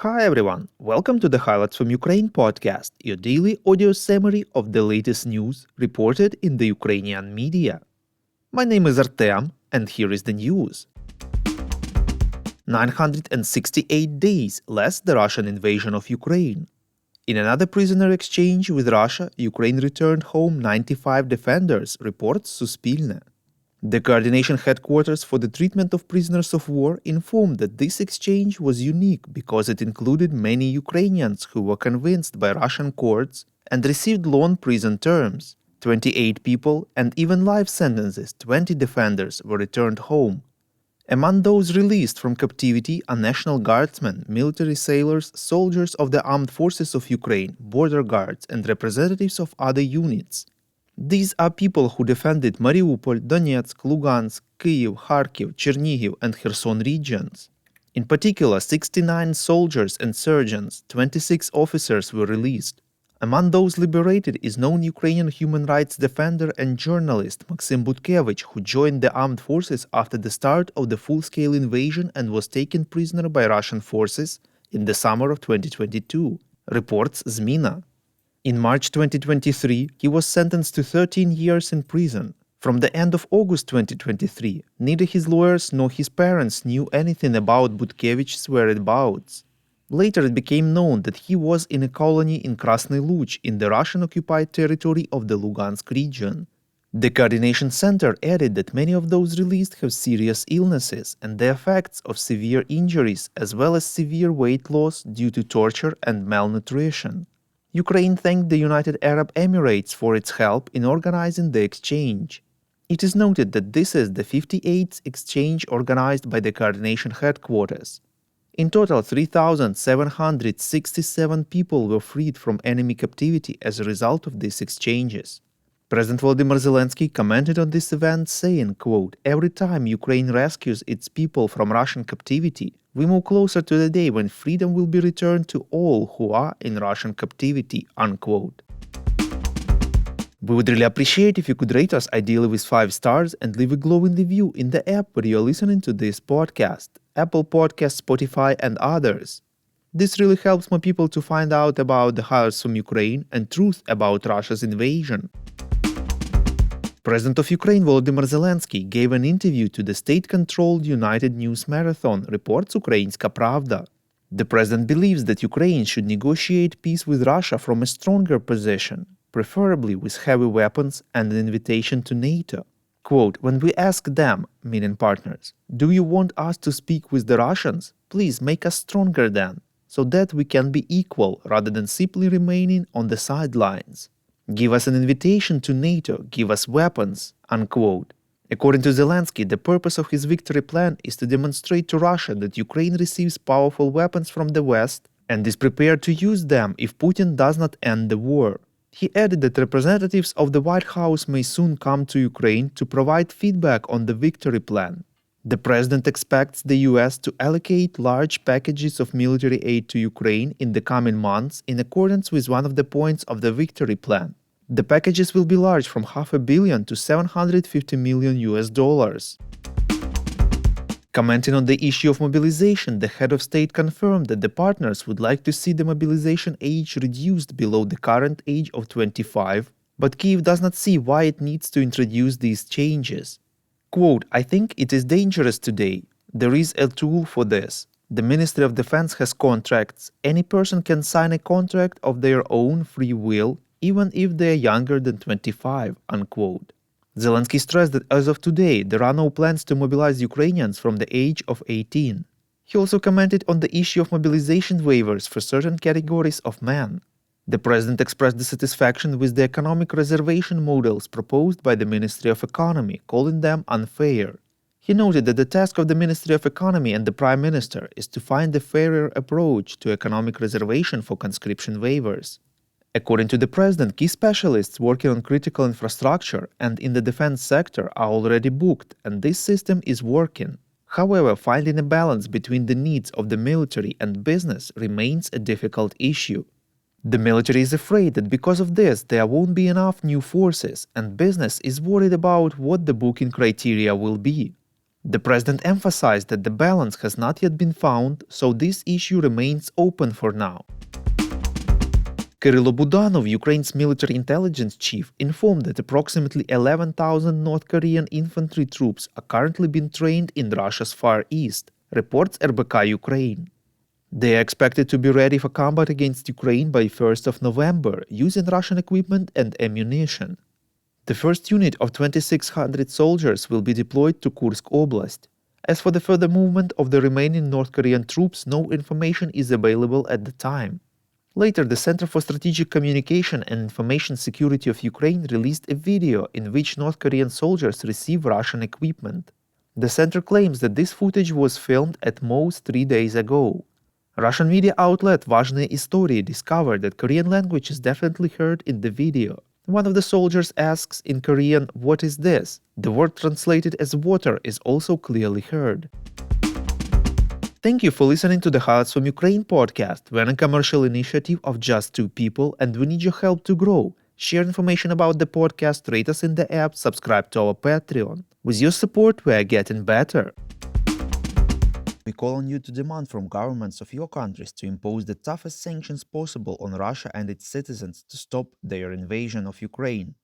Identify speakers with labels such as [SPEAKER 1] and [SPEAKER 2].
[SPEAKER 1] Hi everyone, welcome to the Highlights from Ukraine podcast, your daily audio summary of the latest news reported in the Ukrainian media. My name is Artem, and here is the news. 968 days less the Russian invasion of Ukraine. In another prisoner exchange with Russia, Ukraine returned home 95 defenders, reports Suspilne. The coordination headquarters for the treatment of prisoners of war informed that this exchange was unique because it included many Ukrainians who were convinced by Russian courts and received long prison terms. 28 people and even life sentences, 20 defenders, were returned home. Among those released from captivity are National Guardsmen, military sailors, soldiers of the armed forces of Ukraine, border guards, and representatives of other units. These are people who defended Mariupol, Donetsk, Lugansk, Kyiv, Kharkiv, Chernihiv, and Kherson regions. In particular, 69 soldiers and sergeants, 26 officers were released. Among those liberated is known Ukrainian human rights defender and journalist Maxim Butkevich, who joined the armed forces after the start of the full-scale invasion and was taken prisoner by Russian forces in the summer of 2022, reports Zmina. In March 2023, he was sentenced to 13 years in prison. From the end of August 2023, neither his lawyers nor his parents knew anything about Butkevich's whereabouts. Later it became known that he was in a colony in Krasny Luch in the Russian-occupied territory of the Lugansk region. The coordination center added that many of those released have serious illnesses and the effects of severe injuries as well as severe weight loss due to torture and malnutrition. Ukraine thanked the United Arab Emirates for its help in organizing the exchange. It is noted that this is the 58th exchange organized by the coordination headquarters. In total, 3,767 people were freed from enemy captivity as a result of these exchanges. President Volodymyr Zelensky commented on this event saying, quote, "Every time Ukraine rescues its people from Russian captivity, we move closer to the day when freedom will be returned to all who are in Russian captivity," unquote. We would really appreciate if you could rate us ideally with 5 stars and leave a glowing review in the app where you are listening to this podcast, Apple Podcasts, Spotify, and others. This really helps more people to find out about the highlights from Ukraine and truth about Russia's invasion. President of Ukraine Volodymyr Zelensky gave an interview to the state-controlled United News Marathon, reports Ukrainska Pravda. The president believes that Ukraine should negotiate peace with Russia from a stronger position, preferably with heavy weapons and an invitation to NATO. Quote, "When we ask them, meaning partners, do you want us to speak with the Russians? Please make us stronger then, so that we can be equal rather than simply remaining on the sidelines. Give us an invitation to NATO, give us weapons," unquote. According to Zelensky, the purpose of his victory plan is to demonstrate to Russia that Ukraine receives powerful weapons from the West and is prepared to use them if Putin does not end the war. He added that representatives of the White House may soon come to Ukraine to provide feedback on the victory plan. The president expects the US to allocate large packages of military aid to Ukraine in the coming months in accordance with one of the points of the victory plan. The packages will be large, from $500 million to $750 million. Commenting on the issue of mobilization, the head of state confirmed that the partners would like to see the mobilization age reduced below the current age of 25, but Kyiv does not see why it needs to introduce these changes. Quote, "I think it is dangerous today. There is a tool for this. The Ministry of Defense has contracts. Any person can sign a contract of their own free will, even if they are younger than 25, unquote. Zelensky stressed that as of today, there are no plans to mobilize Ukrainians from the age of 18. He also commented on the issue of mobilization waivers for certain categories of men. The president expressed dissatisfaction with the economic reservation models proposed by the Ministry of Economy, calling them unfair. He noted that the task of the Ministry of Economy and the Prime Minister is to find a fairer approach to economic reservation for conscription waivers. According to the president, key specialists working on critical infrastructure and in the defense sector are already booked, and this system is working. However, finding a balance between the needs of the military and business remains a difficult issue. The military is afraid that because of this there won't be enough new forces, and business is worried about what the booking criteria will be. The president emphasized that the balance has not yet been found, so this issue remains open for now. Kirill Budanov, Ukraine's military intelligence chief, informed that approximately 11,000 North Korean infantry troops are currently being trained in Russia's Far East, reports RBK Ukraine. They are expected to be ready for combat against Ukraine by 1st of November, using Russian equipment and ammunition. The first unit of 2,600 soldiers will be deployed to Kursk Oblast. As for the further movement of the remaining North Korean troops, no information is available at the time. Later, the Center for Strategic Communication and Information Security of Ukraine released a video in which North Korean soldiers receive Russian equipment. The center claims that this footage was filmed at most 3 days ago. Russian media outlet Важные Истории discovered that Korean language is definitely heard in the video. One of the soldiers asks in Korean, "What is this?" The word translated as water is also clearly heard. Thank you for listening to the Highlights from Ukraine podcast. We're a commercial initiative of just two people and we need your help to grow. Share information about the podcast, rate us in the app, subscribe to our Patreon. With your support, we are getting better. We call on you to demand from governments of your countries to impose the toughest sanctions possible on Russia and its citizens to stop their invasion of Ukraine.